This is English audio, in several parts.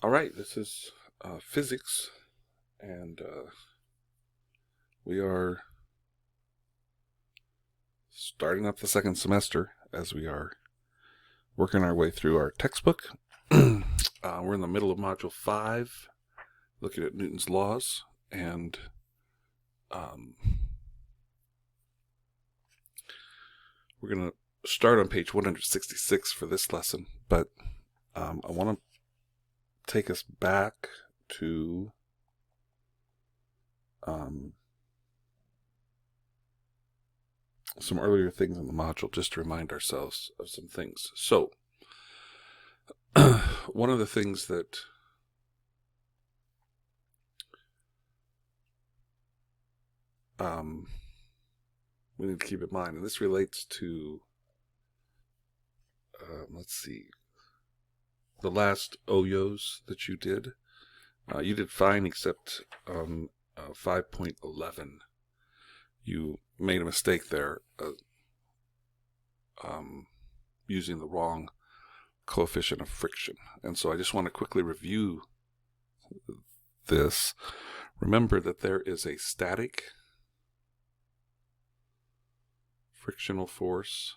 All right, this is physics, and we are starting up the second semester as we are working our way through our textbook. We're in the middle of Module 5, looking at Newton's laws, and we're going to start on page 166 for this lesson, but I want to take us back to some earlier things in the module just to remind ourselves of some things. So, one of the things that we need to keep in mind, and this relates to, let's see, the last OYOs that you did. You did fine except 5.11. You made a mistake there using the wrong coefficient of friction. And so I just want to quickly review this. Remember that there is a static frictional force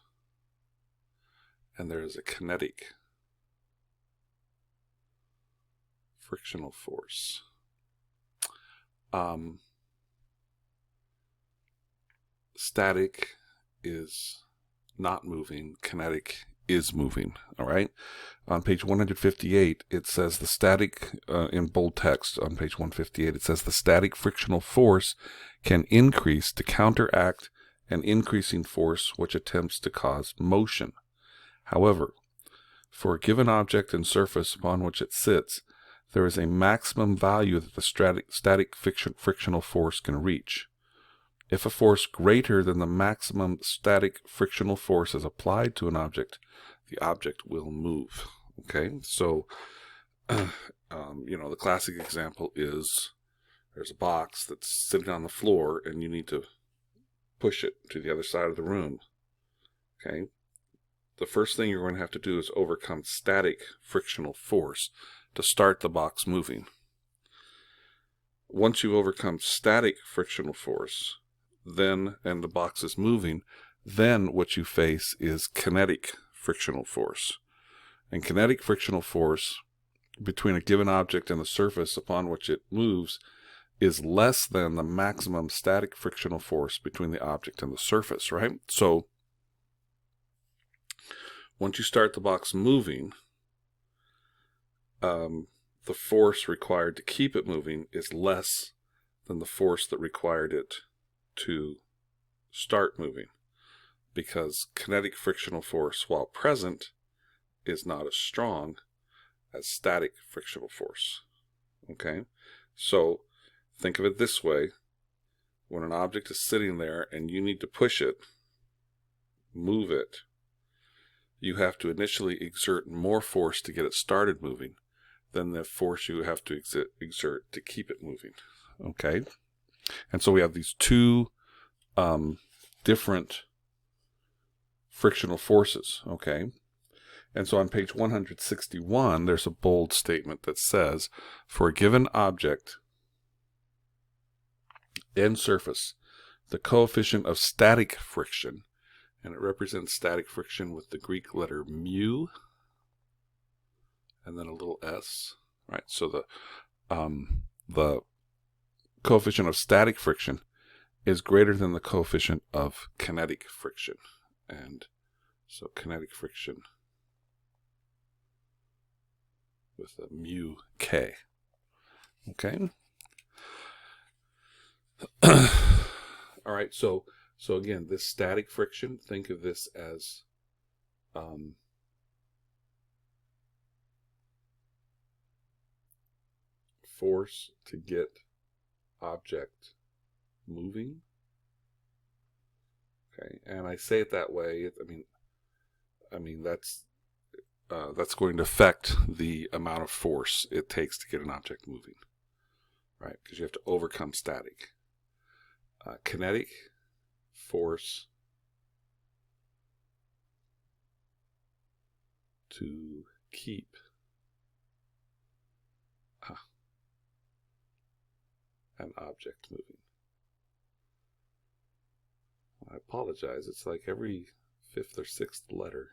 and there is a kinetic frictional force. Static is not moving, kinetic is moving, all right? On page 158, it says the static, in bold text on page 158, it says the static frictional force can increase to counteract an increasing force which attempts to cause motion. However, for a given object and surface upon which it sits, there is a maximum value that the static frictional force can reach. If a force greater than the maximum static frictional force is applied to an object, the object will move. Okay, so, the classic example is there's a box that's sitting on the floor and you need to push it to the other side of the room. Okay, the first thing you're going to have to do is overcome static frictional force to start the box moving. Once you overcome static frictional force, and the box is moving, then what you face is kinetic frictional force. And kinetic frictional force between a given object and the surface upon which it moves is less than the maximum static frictional force between the object and the surface, right? So once you start the box moving, the force required to keep it moving is less than the force that required it to start moving, because kinetic frictional force, while present, is not as strong as static frictional force. Okay, so think of it this way: when an object is sitting there and you need to push it, move it, you have to initially exert more force to get it started moving than the force you have to exert to keep it moving. Okay, and so we have these two different frictional forces. Okay, and so on page 161, there's a bold statement that says, for a given object and surface, the coefficient of static friction, and it represents static friction with the Greek letter mu and then a little s, right? So the coefficient of static friction is greater than the coefficient of kinetic friction. And so kinetic friction with a mu k. Okay? All right, so again, this static friction, think of this as force to get object moving. Okay, and I say it that way. I mean that's going to affect the amount of force it takes to get an object moving, right? Because you have to overcome static. Kinetic force to keep an object moving. I apologize. It's like every fifth or sixth letter.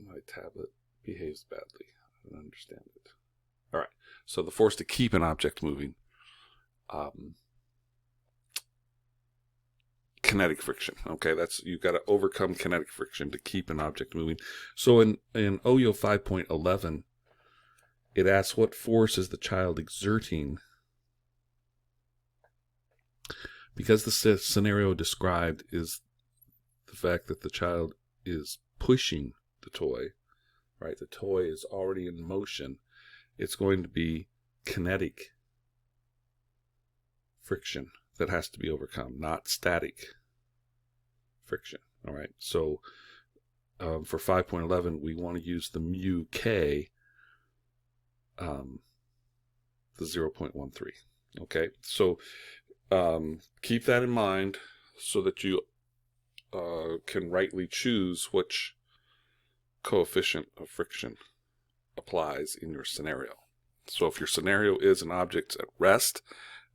My tablet behaves badly. I don't understand it. All right. So the force to keep an object moving. Kinetic friction. Okay, you've got to overcome kinetic friction to keep an object moving. So in OYO 5.11, it asks what force is the child exerting. Because the scenario described is the fact that the child is pushing the toy, right? The toy is already in motion. It's going to be kinetic friction that has to be overcome, not static friction. All right. So for 5.11, we want to use the mu k, the 0.13. Okay. So keep that in mind so that you can rightly choose which coefficient of friction applies in your scenario. So if your scenario is an object at rest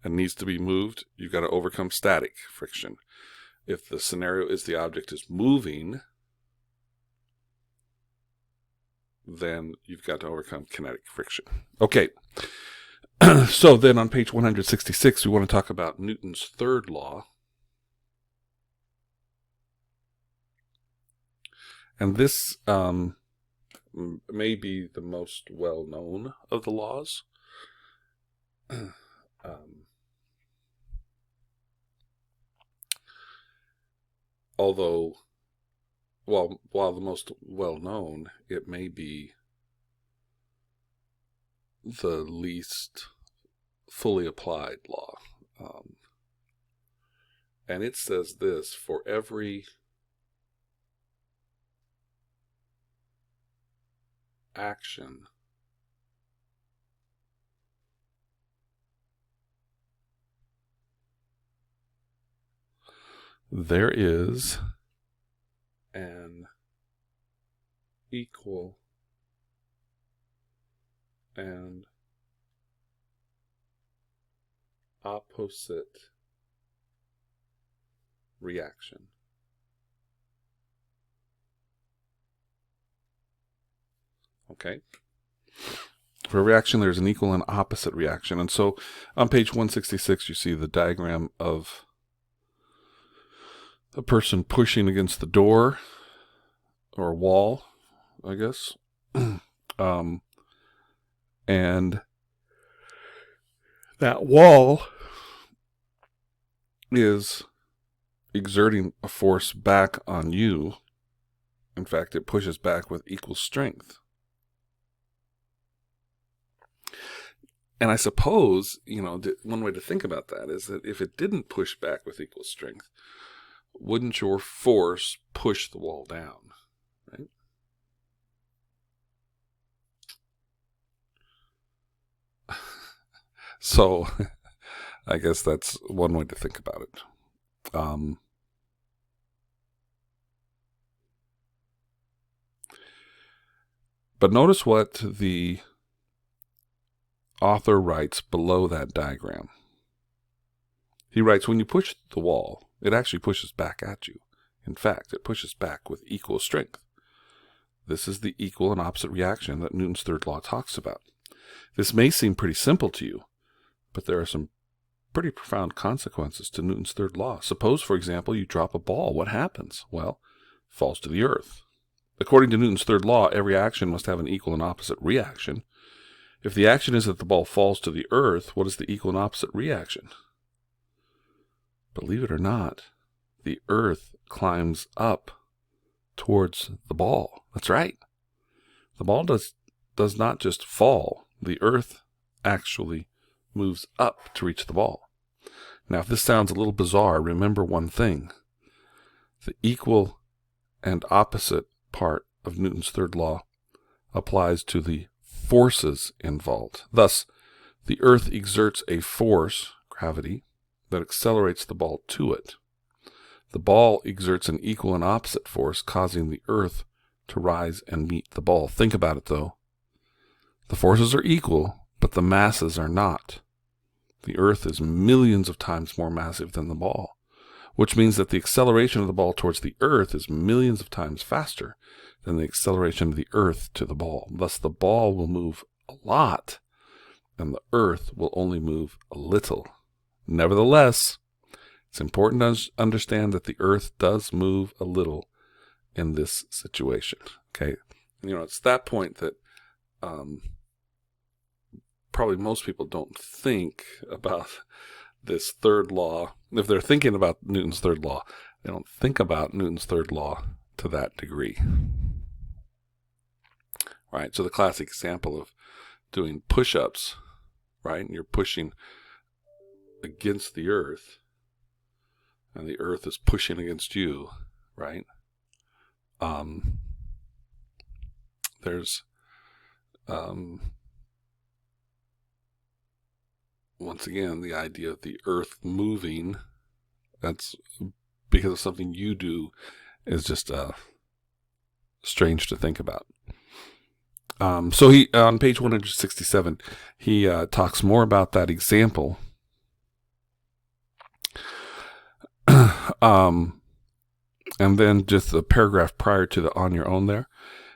and needs to be moved, you've got to overcome static friction. If the scenario is the object is moving, then you've got to overcome kinetic friction. Okay, so then on page 166, we want to talk about Newton's third law. And this may be the most well-known of the laws. Although, while the most well-known, it may be the least fully applied law. And it says this: for every action there is an equal and opposite reaction. Okay. For a reaction, there's an equal and opposite reaction. And so on page 166, you see the diagram of a person pushing against the door or a wall, I guess. And that wall is exerting a force back on you. In fact, it pushes back with equal strength. And I suppose, one way to think about that is that if it didn't push back with equal strength, wouldn't your force push the wall down, right? So I guess that's one way to think about it. But notice what the author writes below that diagram. He writes, when you push the wall, it actually pushes back at you. In fact, it pushes back with equal strength. This is the equal and opposite reaction that Newton's third law talks about. This may seem pretty simple to you, but there are some pretty profound consequences to Newton's third law. Suppose, for example, you drop a ball. What happens? Well, it falls to the earth. According to Newton's third law, every action must have an equal and opposite reaction. If the action is that the ball falls to the earth, what is the equal and opposite reaction? Believe it or not, the earth climbs up towards the ball. That's right. The ball does not just fall. The earth actually moves up to reach the ball. Now, if this sounds a little bizarre, remember one thing. The equal and opposite part of Newton's third law applies to the forces involved. Thus, the earth exerts a force, gravity, that accelerates the ball to it. The ball exerts an equal and opposite force, causing the earth to rise and meet the ball. Think about it, though. The forces are equal, but the masses are not. The Earth is millions of times more massive than the ball, which means that the acceleration of the ball towards the Earth is millions of times faster than the acceleration of the Earth to the ball. Thus, the ball will move a lot, and the Earth will only move a little. Nevertheless, it's important to understand that the Earth does move a little in this situation. Okay, it's that point that probably most people don't think about this third law. If they're thinking about Newton's third law, they don't think about Newton's third law to that degree. Right? So the classic example of doing push-ups, right? And you're pushing against the Earth, and the Earth is pushing against you, right? There's once again the idea of the Earth moving. That's because of something you do, is just strange to think about. So he, on page 167, he talks more about that example. And then just the paragraph prior to the on your own there,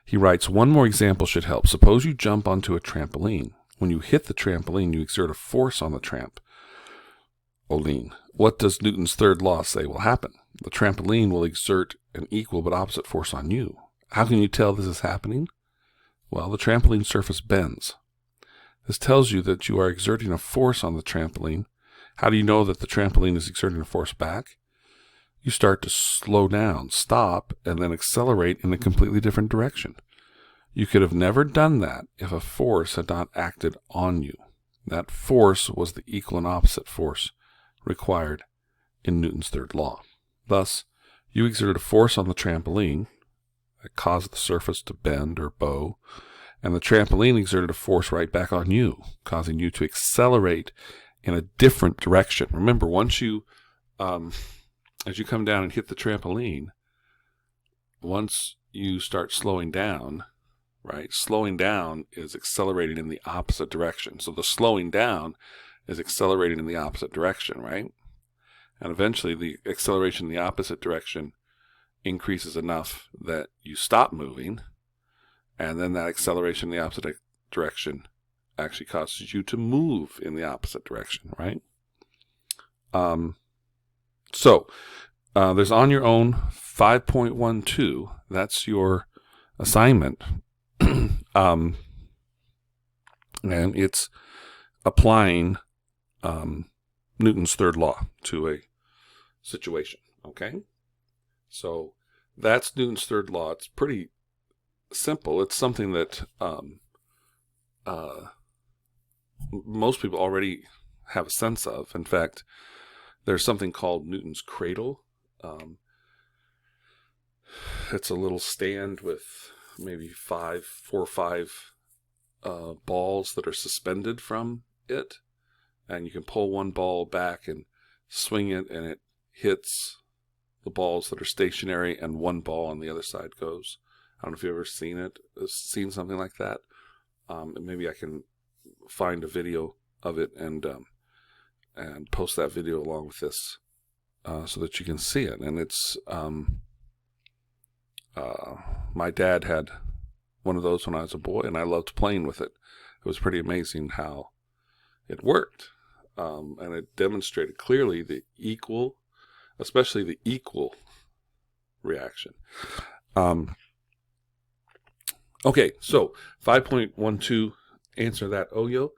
he writes, one more example should help. Suppose you jump onto a trampoline. When you hit the trampoline, you exert a force on the trampoline. What does Newton's third law say will happen? The trampoline will exert an equal but opposite force on you. How can you tell this is happening? Well, the trampoline surface bends. This tells you that you are exerting a force on the trampoline. How do you know that the trampoline is exerting a force back? You start to slow down, stop, and then accelerate in a completely different direction. You could have never done that if a force had not acted on you. That force was the equal and opposite force required in Newton's third law. Thus, you exerted a force on the trampoline that caused the surface to bend or bow, and the trampoline exerted a force right back on you, causing you to accelerate in a different direction. Remember, once you as you come down and hit the trampoline, once you start slowing down, right? Slowing down is accelerating in the opposite direction. So the slowing down is accelerating in the opposite direction, right? And eventually the acceleration in the opposite direction increases enough that you stop moving, and then that acceleration in the opposite direction actually causes you to move in the opposite direction, right? So there's on your own 5.12. That's your assignment. And it's applying Newton's third law to a situation. Okay? So that's Newton's third law. It's pretty simple. It's something that most people already have a sense of. In fact, there's something called Newton's cradle. It's a little stand with maybe 4 or 5 balls that are suspended from it, and you can pull one ball back and swing it, and it hits the balls that are stationary, and one ball on the other side goes. I don't know if you've ever seen something like that. Maybe I can find a video of it and post that video along with this so that you can see it. And it's my dad had one of those when I was a boy, and I loved playing with it. It was pretty amazing how it worked, and it demonstrated clearly the equal, especially the equal reaction. Okay, so 5.12, answer that Oyo.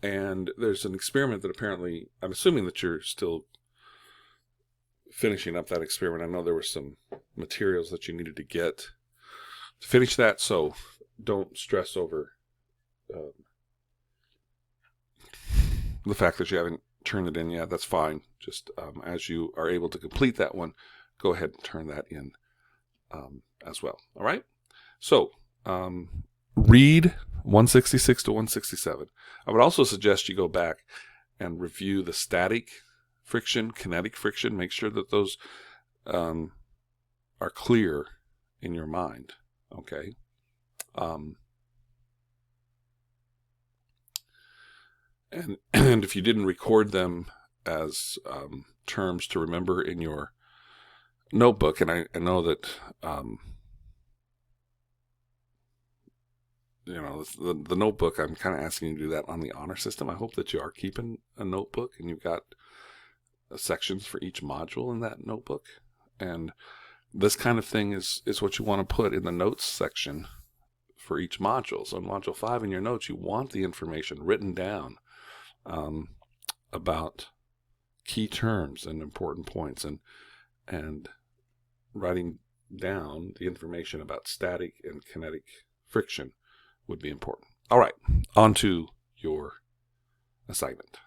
And there's an experiment that apparently, I'm assuming that you're still finishing up that experiment. I know there were some materials that you needed to get to finish that, so don't stress over the fact that you haven't turned it in yet. That's fine. Just as you are able to complete that one, go ahead and turn that in as well. All right? So, read 166 to 167. I would also suggest you go back and review the static friction, kinetic friction. Make sure that those are clear in your mind. Okay. And, and if you didn't record them as terms to remember in your notebook, and I know that the notebook, I'm kind of asking you to do that on the honor system. I hope that you are keeping a notebook and you've got sections for each module in that notebook. And this kind of thing is what you want to put in the notes section for each module. So in module 5 in your notes, you want the information written down about key terms and important points, and writing down the information about static and kinetic friction would be important. All right, on to your assignment.